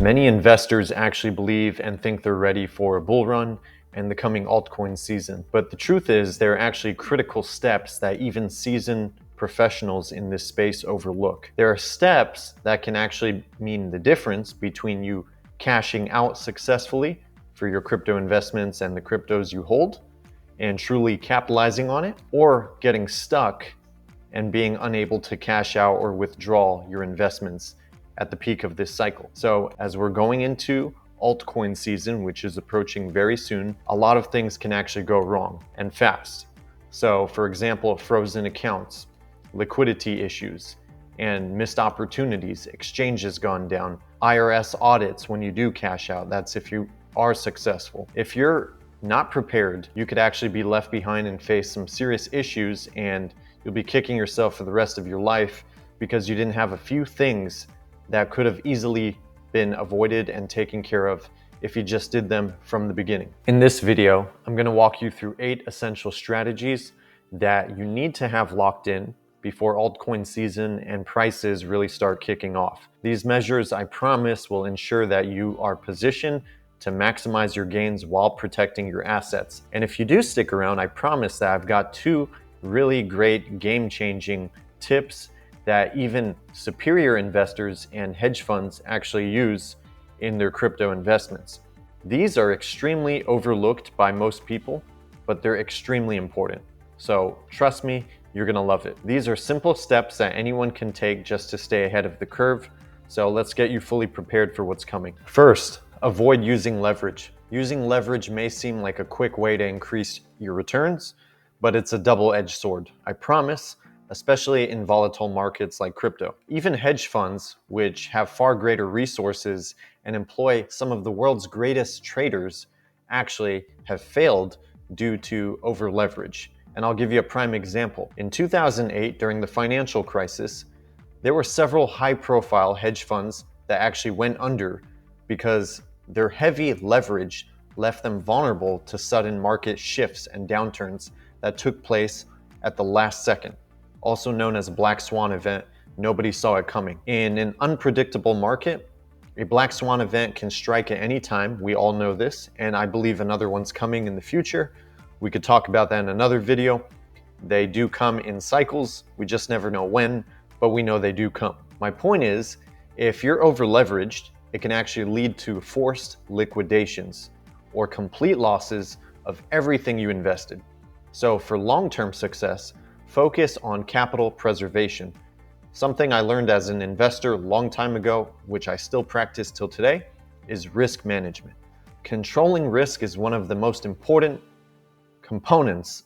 Many investors actually believe and think they're ready for a bull run and the coming altcoin season. But the truth is, there are actually critical steps that even seasoned professionals in this space overlook. There are steps that can actually mean the difference between you cashing out successfully for your crypto investments and the cryptos you hold and truly capitalizing on it, or getting stuck and being unable to cash out or withdraw your investments at the peak of this cycle. So as we're going into altcoin season, which is approaching very soon, a lot of things can actually go wrong and fast. So for example, frozen accounts, liquidity issues, and missed opportunities, exchanges gone down, IRS audits when you do cash out. That's if you are successful. If you're not prepared, you could actually be left behind and face some serious issues, and you'll be kicking yourself for the rest of your life because you didn't have a few things that could have easily been avoided and taken care of if you just did them from the beginning. In this video, I'm going to walk you through 8 essential strategies that you need to have locked in before altcoin season and prices really start kicking off. These measures, I promise, will ensure that you are positioned to maximize your gains while protecting your assets. And if you do stick around, I promise that I've got 2 really great game-changing tips that even superior investors and hedge funds actually use in their crypto investments. These are extremely overlooked by most people, but they're extremely important. So trust me, you're gonna love it. These are simple steps that anyone can take just to stay ahead of the curve. So let's get you fully prepared for what's coming. First, avoid using leverage. Using leverage may seem like a quick way to increase your returns, but it's a double-edged sword. I promise, especially in volatile markets like crypto. Even hedge funds, which have far greater resources and employ some of the world's greatest traders, actually have failed due to over-leverage. And I'll give you a prime example. In 2008, during the financial crisis, there were several high-profile hedge funds that actually went under because their heavy leverage left them vulnerable to sudden market shifts and downturns that took place at the last second, also known as a black swan event. Nobody saw it coming. In an unpredictable market, a black swan event can strike at any time. We all know this, and I believe another one's coming in the future. We could talk about that in another video. They do come in cycles. We just never know when, but we know they do come. My point is, if you're over leveraged, it can actually lead to forced liquidations or complete losses of everything you invested. So for long-term success, focus on capital preservation. Something I learned as an investor a long time ago, which I still practice till today, is risk management. Controlling risk is one of the most important components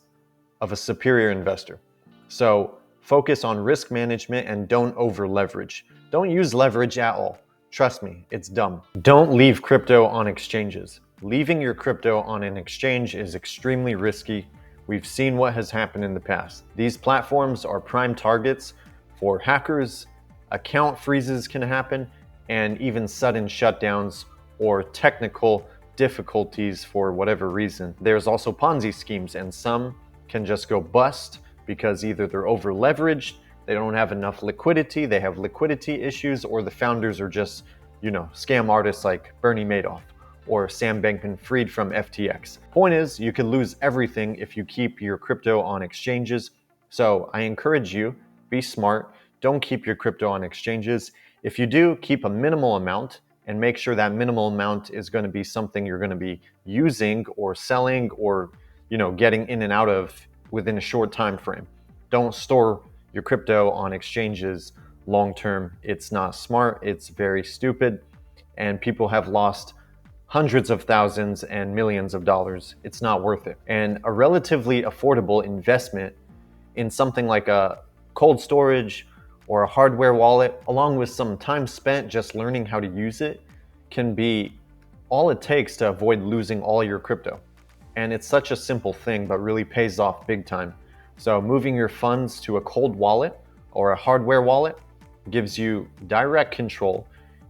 of a superior investor. So focus on risk management and don't over leverage. Don't use leverage at all. Trust me, it's dumb. Don't leave crypto on exchanges. Leaving your crypto on an exchange is extremely risky. We've seen what has happened in the past. These platforms are prime targets for hackers, account freezes can happen, and even sudden shutdowns or technical difficulties for whatever reason. There's also Ponzi schemes, and some can just go bust because either they're over leveraged, they don't have enough liquidity, they have liquidity issues, or the founders are just, scam artists like Bernie Madoff or Sam Bankman-Fried from FTX. Point is, you could lose everything if you keep your crypto on exchanges. So I encourage you, be smart, don't keep your crypto on exchanges. If you do, keep a minimal amount and make sure that minimal amount is going to be something you're going to be using or selling or, getting in and out of within a short time frame. Don't store your crypto on exchanges long term. It's not smart, it's very stupid, and people have lost hundreds of thousands and millions of dollars. It's not worth it. And a relatively affordable investment in something like a cold storage or a hardware wallet, along with some time spent just learning how to use it, can be all it takes to avoid losing all your crypto. And it's such a simple thing, but really pays off big time. So moving your funds to a cold wallet or a hardware wallet gives you direct control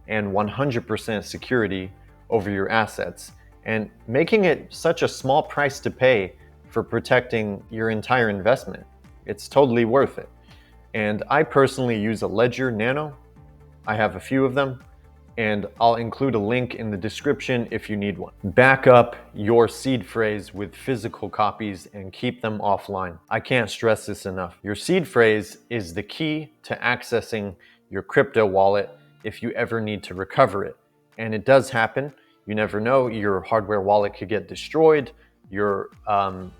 and 100% security over your assets, and making it such a small price to pay for protecting your entire investment. It's totally worth it. And I personally use a Ledger Nano. I have a few of them. and I'll include a link in the description if you need one. Back up your seed phrase with physical copies and keep them offline. I can't stress this enough. Your seed phrase is the key to accessing your crypto wallet if you ever need to recover it. And it does happen. You never know, your hardware wallet could get destroyed, your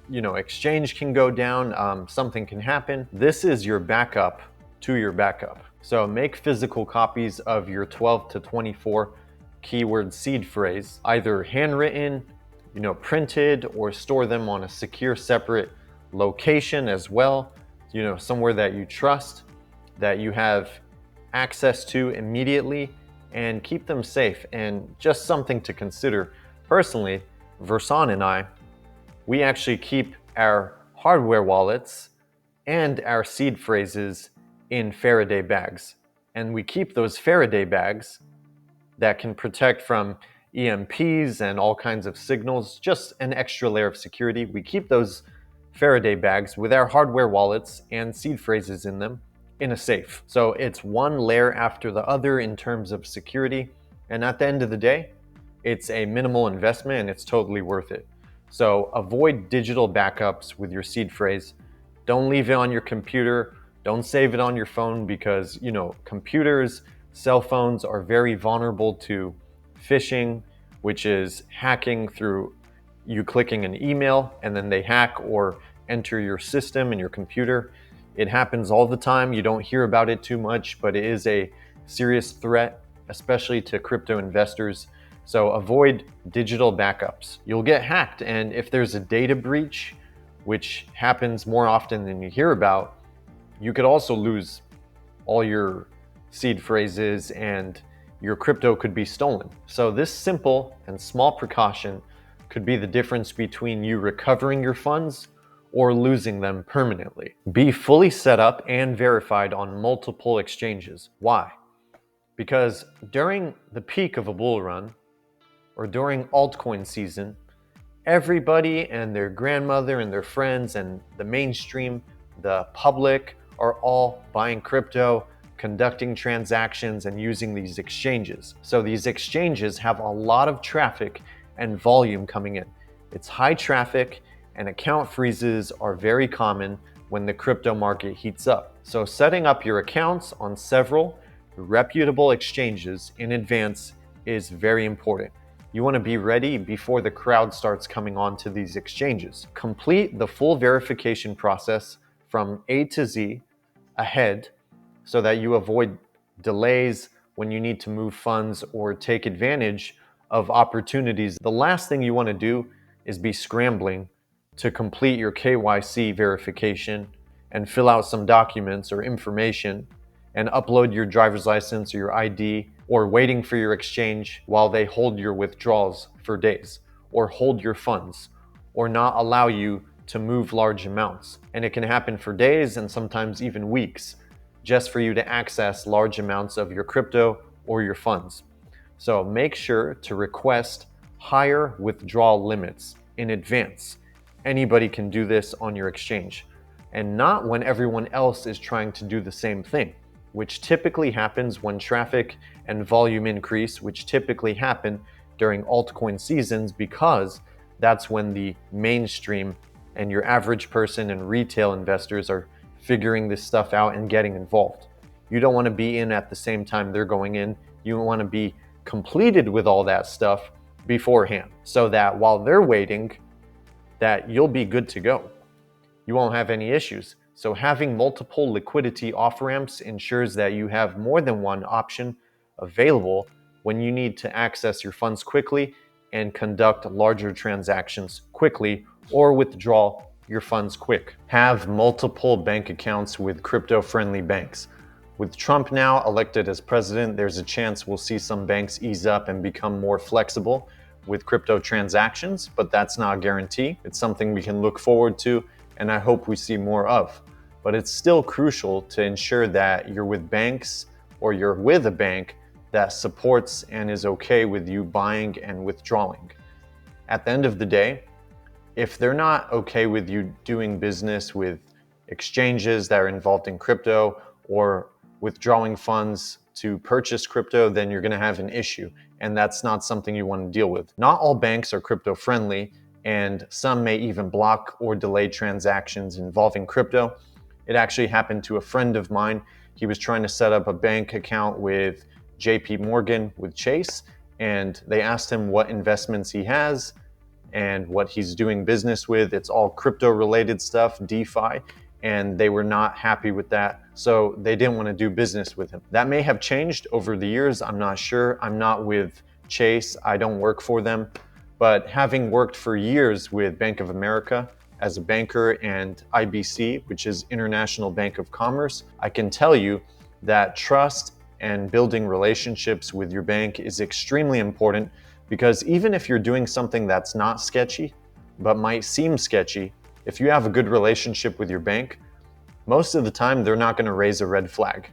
exchange can go down, something can happen. This is your backup to your backup. So make physical copies of your 12 to 24 keyword seed phrase, either handwritten, printed, or store them on a secure separate location as well, somewhere that you trust, that you have access to immediately, and keep them safe. And just something to consider, personally, Versan and I, we actually keep our hardware wallets and our seed phrases in Faraday bags. And we keep those Faraday bags that can protect from EMPs and all kinds of signals, just an extra layer of security. We keep those Faraday bags with our hardware wallets and seed phrases in them in a safe. So it's one layer after the other in terms of security. And at the end of the day, it's a minimal investment and it's totally worth it. So avoid digital backups with your seed phrase. Don't leave it on your computer. Don't save it on your phone because, computers, cell phones are very vulnerable to phishing, which is hacking through you clicking an email and then they hack or enter your system in your computer. It happens all the time. You don't hear about it too much, but it is a serious threat, especially to crypto investors. So avoid digital backups. You'll get hacked, and if there's a data breach, which happens more often than you hear about, you could also lose all your seed phrases and your crypto could be stolen. So this simple and small precaution could be the difference between you recovering your funds or losing them permanently. Be fully set up and verified on multiple exchanges. Why? Because during the peak of a bull run or during altcoin season, everybody and their grandmother and their friends and the mainstream, the public, are all buying crypto, conducting transactions, and using these exchanges. So these exchanges have a lot of traffic and volume coming in. It's high traffic, and account freezes are very common when the crypto market heats up. So setting up your accounts on several reputable exchanges in advance is very important. You want to be ready before the crowd starts coming onto these exchanges. Complete the full verification process from A to Z ahead so that you avoid delays when you need to move funds or take advantage of opportunities. The last thing you want to do is be scrambling to complete your KYC verification and fill out some documents or information and upload your driver's license or your ID, or waiting for your exchange while they hold your withdrawals for days, or hold your funds, or not allow you to move large amounts. And it can happen for days and sometimes even weeks, just for you to access large amounts of your crypto or your funds. So make sure to request higher withdrawal limits in advance. Anybody can do this on your exchange, and not when everyone else is trying to do the same thing, which typically happens when traffic and volume increase, which typically happen during altcoin seasons, because that's when the mainstream and your average person and retail investors are figuring this stuff out and getting involved. You don't want to be in at the same time they're going in. You want to be completed with all that stuff beforehand so that while they're waiting, that you'll be good to go. You won't have any issues. So having multiple liquidity off-ramps ensures that you have more than one option available when you need to access your funds quickly and conduct larger transactions quickly or withdraw your funds quick. Have multiple bank accounts with crypto-friendly banks. With Trump now elected as president, there's a chance we'll see some banks ease up and become more flexible with crypto transactions, but that's not a guarantee. It's something we can look forward to, and I hope we see more of. But it's still crucial to ensure that you're with banks or you're with a bank that supports and is okay with you buying and withdrawing. At the end of the day, if they're not okay with you doing business with exchanges that are involved in crypto or withdrawing funds to purchase crypto, then you're going to have an issue. And that's not something you want to deal with. Not all banks are crypto friendly, and some may even block or delay transactions involving crypto. It actually happened to a friend of mine. He was trying to set up a bank account with JP Morgan, with Chase, and they asked him what investments he has and what he's doing business with. It's all crypto related stuff, DeFi, and they were not happy with that. So they didn't want to do business with him. That may have changed over the years. I'm not sure. I'm not with Chase. I don't work for them. But having worked for years with Bank of America as a banker and IBC, which is International Bank of Commerce, I can tell you that trust and building relationships with your bank is extremely important, because even if you're doing something that's not sketchy, but might seem sketchy, if you have a good relationship with your bank, most of the time they're not going to raise a red flag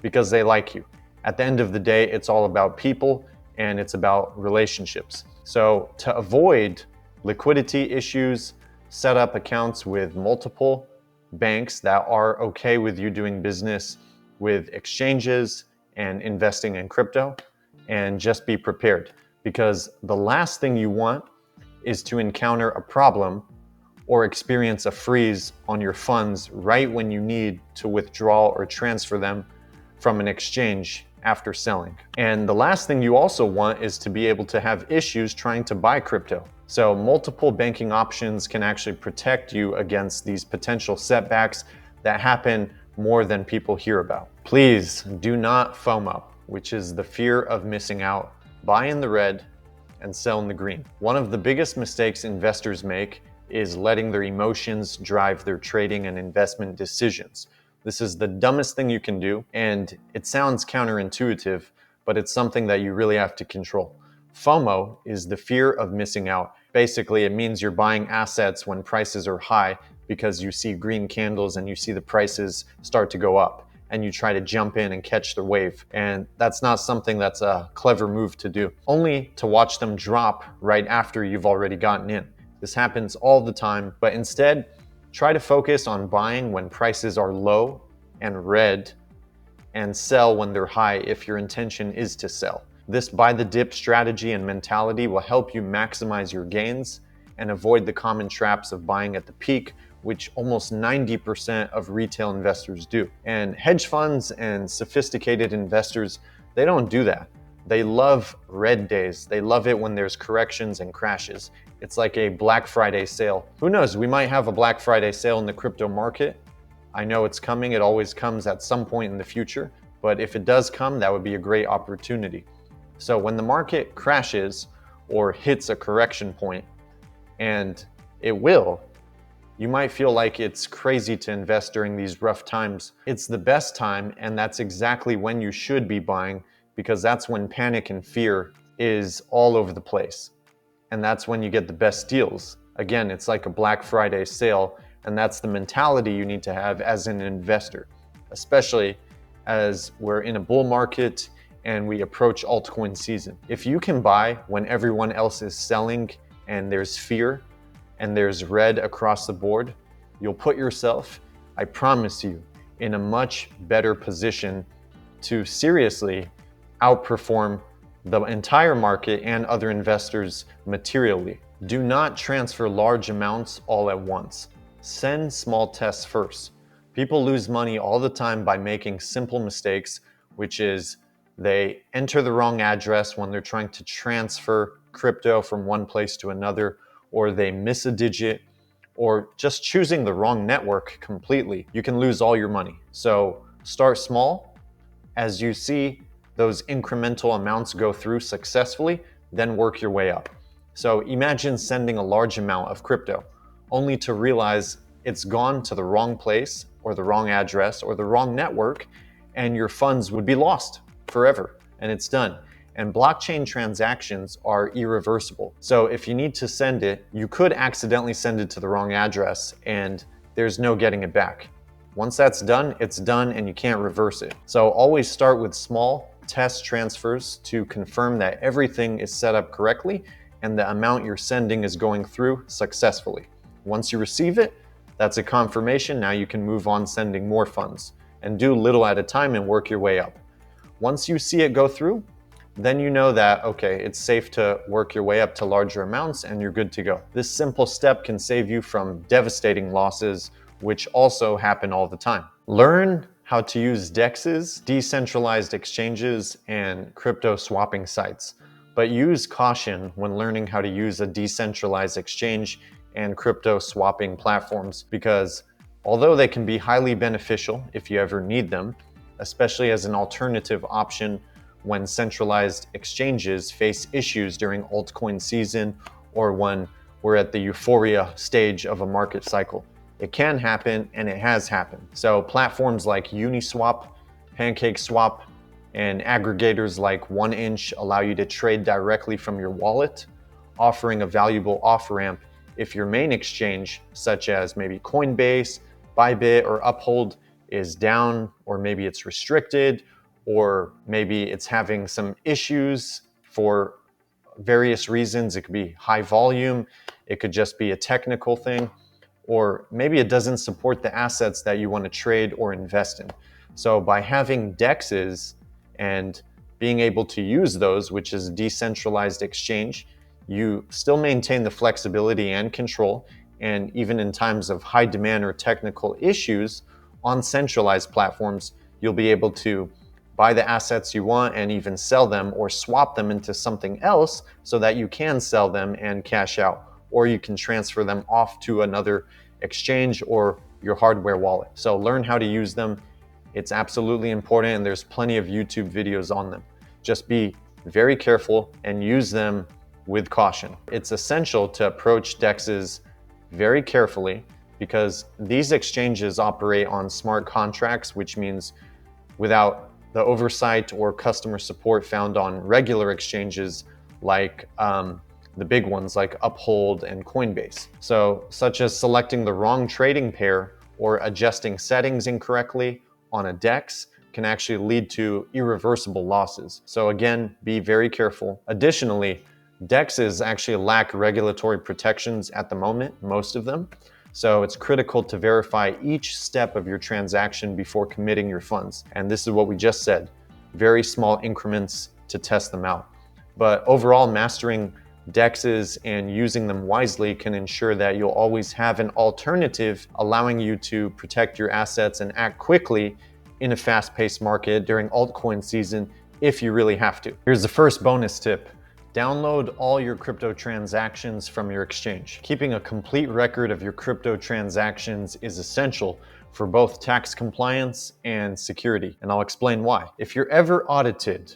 because they like you. At the end of the day, it's all about people and it's about relationships. So to avoid liquidity issues, set up accounts with multiple banks that are okay with you doing business with exchanges and investing in crypto, and just be prepared. Because the last thing you want is to encounter a problem or experience a freeze on your funds right when you need to withdraw or transfer them from an exchange after selling. And the last thing you also want is to be able to have issues trying to buy crypto. So multiple banking options can actually protect you against these potential setbacks that happen more than people hear about. Please do not FOMO, which is the fear of missing out. Buy in the red and sell in the green. One of the biggest mistakes investors make is letting their emotions drive their trading and investment decisions. This is the dumbest thing you can do, and it sounds counterintuitive, but it's something that you really have to control. FOMO is the fear of missing out. Basically, it means you're buying assets when prices are high because you see green candles and you see the prices start to go up, and you try to jump in and catch the wave. And that's not something that's a clever move to do, only to watch them drop right after you've already gotten in. This happens all the time, but instead, try to focus on buying when prices are low and red, and sell when they're high if your intention is to sell. This buy the dip strategy and mentality will help you maximize your gains and avoid the common traps of buying at the peak, which almost 90% of retail investors do. And hedge funds and sophisticated investors, they don't do that. They love red days. They love it when there's corrections and crashes. It's like a Black Friday sale. Who knows, we might have a Black Friday sale in the crypto market. I know it's coming. It always comes at some point in the future. But if it does come, that would be a great opportunity. So when the market crashes or hits a correction point, and it will, you might feel like it's crazy to invest during these rough times. It's the best time, and that's exactly when you should be buying, because that's when panic and fear is all over the place. And that's when you get the best deals. Again, it's like a Black Friday sale, and that's the mentality you need to have as an investor, especially as we're in a bull market and we approach altcoin season. If you can buy when everyone else is selling and there's fear and there's red across the board, you'll put yourself, I promise you, in a much better position to seriously outperform the entire market and other investors materially. Do not transfer large amounts all at once. Send small tests first. People lose money all the time by making simple mistakes, which is they enter the wrong address when they're trying to transfer crypto from one place to another, or they miss a digit, or just choosing the wrong network completely. You can lose all your money. So start small. As you see those incremental amounts go through successfully, then work your way up. So imagine sending a large amount of crypto only to realize it's gone to the wrong place or the wrong address or the wrong network, and your funds would be lost forever, and it's done. And blockchain transactions are irreversible. So if you need to send it, you could accidentally send it to the wrong address and there's no getting it back. Once that's done, it's done and you can't reverse it. So always start with small test transfers to confirm that everything is set up correctly and the amount you're sending is going through successfully. Once you receive it, that's a confirmation. Now you can move on sending more funds and do little at a time and work your way up. Once you see it go through, then you know that, okay, it's safe to work your way up to larger amounts and you're good to go. This simple step can save you from devastating losses, which also happen all the time. Learn how to use DEXs, decentralized exchanges, and crypto swapping sites, but use caution when learning how to use a decentralized exchange and crypto swapping platforms, because although they can be highly beneficial if you ever need them, especially as an alternative option when centralized exchanges face issues during altcoin season or when we're at the euphoria stage of a market cycle. It can happen, and it has happened. So platforms like Uniswap, PancakeSwap, and aggregators like 1inch allow you to trade directly from your wallet, offering a valuable off-ramp if your main exchange, such as maybe Coinbase, Bybit, or Uphold, is down, or maybe it's restricted, or maybe it's having some issues for various reasons. It could be high volume, it could just be a technical thing, or maybe it doesn't support the assets that you want to trade or invest in. So by having DEXs and being able to use those, which is a decentralized exchange, you still maintain the flexibility and control. And even in times of high demand or technical issues on centralized platforms, you'll be able to buy the assets you want and even sell them or swap them into something else so that you can sell them and cash out, or you can transfer them off to another exchange or your hardware wallet. So learn how to use them. It's absolutely important, and there's plenty of YouTube videos on them. Just be very careful and use them with caution. It's essential to approach DEXs very carefully because these exchanges operate on smart contracts, which means without the oversight or customer support found on regular exchanges like the big ones like Uphold and Coinbase. So, such as selecting the wrong trading pair or adjusting settings incorrectly on a DEX can actually lead to irreversible losses. So again, be very careful. Additionally, DEXs actually lack regulatory protections at the moment, most of them. So it's critical to verify each step of your transaction before committing your funds. And this is what we just said, very small increments to test them out. But overall, mastering DEXs and using them wisely can ensure that you'll always have an alternative, allowing you to protect your assets and act quickly in a fast-paced market during altcoin season if you really have to. Here's the first bonus tip. Download all your crypto transactions from your exchange. Keeping a complete record of your crypto transactions is essential for both tax compliance and security, and I'll explain why. If you're ever audited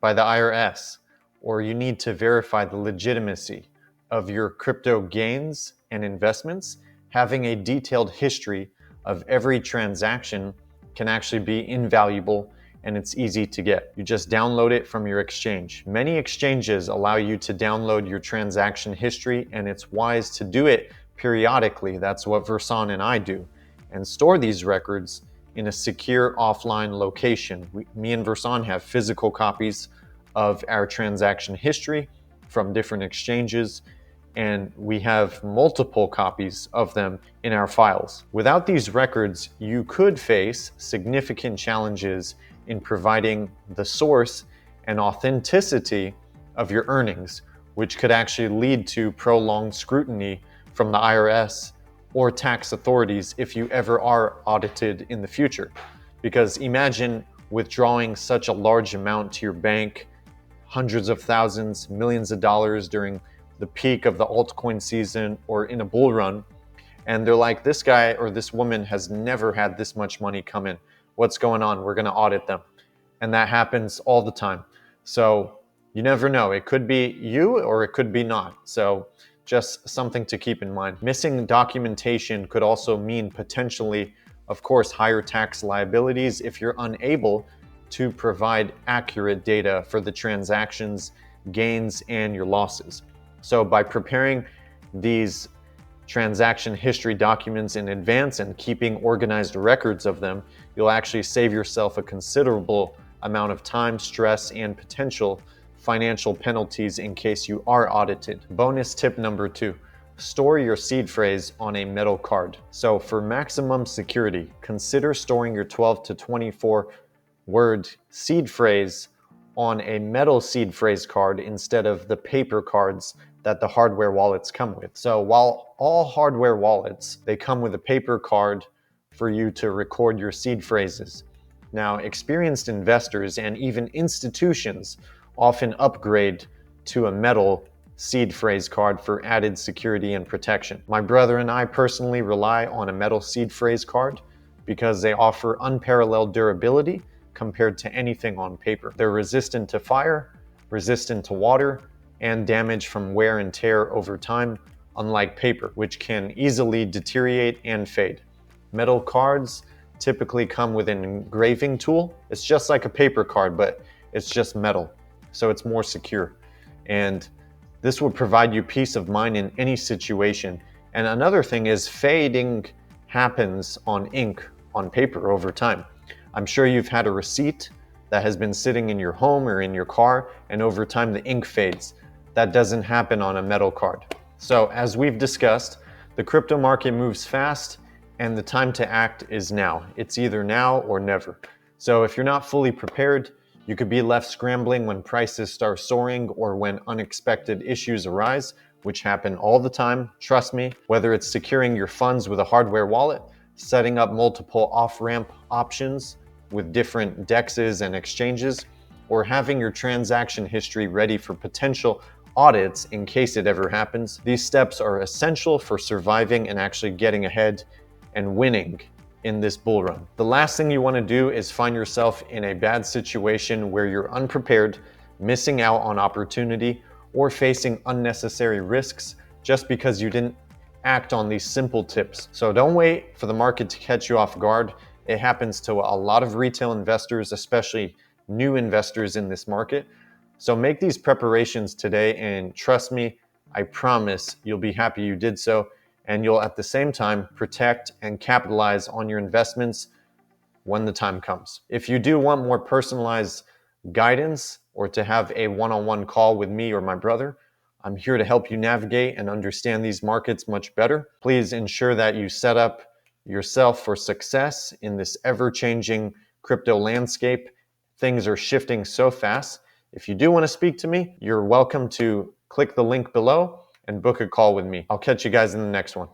by the IRS, or you need to verify the legitimacy of your crypto gains and investments, having a detailed history of every transaction can actually be invaluable, and it's easy to get. You just download it from your exchange. Many exchanges allow you to download your transaction history, and it's wise to do it periodically. That's what Versan and I do, and store these records in a secure offline location. Me and Versan have physical copies of our transaction history from different exchanges, and we have multiple copies of them in our files. Without these records, you could face significant challenges in providing the source and authenticity of your earnings, which could actually lead to prolonged scrutiny from the IRS or tax authorities if you ever are audited in the future. Because imagine withdrawing such a large amount to your bank, hundreds of thousands, millions of dollars during the peak of the altcoin season or in a bull run, and they're like, this guy or this woman has never had this much money come in. What's going on? We're going to audit them. And that happens all the time. So you never know. It could be you or it could be not. So just something to keep in mind. Missing documentation could also mean potentially, of course, higher tax liabilities if you're unable to provide accurate data for the transactions, gains, and your losses. So by preparing these transaction history documents in advance and keeping organized records of them, you'll actually save yourself a considerable amount of time, stress, and potential financial penalties in case you are audited. Bonus tip number 2, store your seed phrase on a metal card. So for maximum security, consider storing your 12 to 24 word seed phrase on a metal seed phrase card instead of the paper cards that the hardware wallets come with. So while all hardware wallets, they come with a paper card for you to record your seed phrases. Now, experienced investors and even institutions often upgrade to a metal seed phrase card for added security and protection. My brother and I personally rely on a metal seed phrase card because they offer unparalleled durability compared to anything on paper. They're resistant to fire, resistant to water, and damage from wear and tear over time, unlike paper, which can easily deteriorate and fade. Metal cards typically come with an engraving tool. It's just like a paper card, but it's just metal, so it's more secure. And this will provide you peace of mind in any situation. And another thing is fading happens on ink on paper over time. I'm sure you've had a receipt that has been sitting in your home or in your car, and over time the ink fades. That doesn't happen on a metal card. So as we've discussed, the crypto market moves fast and the time to act is now. It's either now or never. So if you're not fully prepared, you could be left scrambling when prices start soaring or when unexpected issues arise, which happen all the time. Trust me, whether it's securing your funds with a hardware wallet, setting up multiple off-ramp options with different dexes and exchanges, or having your transaction history ready for potential audits in case it ever happens. These steps are essential for surviving and actually getting ahead and winning in this bull run. The last thing you want to do is find yourself in a bad situation where you're unprepared, missing out on opportunity, or facing unnecessary risks just because you didn't act on these simple tips. So don't wait for the market to catch you off guard. It happens to a lot of retail investors, especially new investors in this market. So make these preparations today, and trust me, I promise you'll be happy you did so, and you'll at the same time protect and capitalize on your investments when the time comes. If you do want more personalized guidance or to have a one-on-one call with me or my brother, I'm here to help you navigate and understand these markets much better. Please ensure that you set up yourself for success in this ever-changing crypto landscape. Things are shifting so fast. If you do want to speak to me, you're welcome to click the link below and book a call with me. I'll catch you guys in the next one.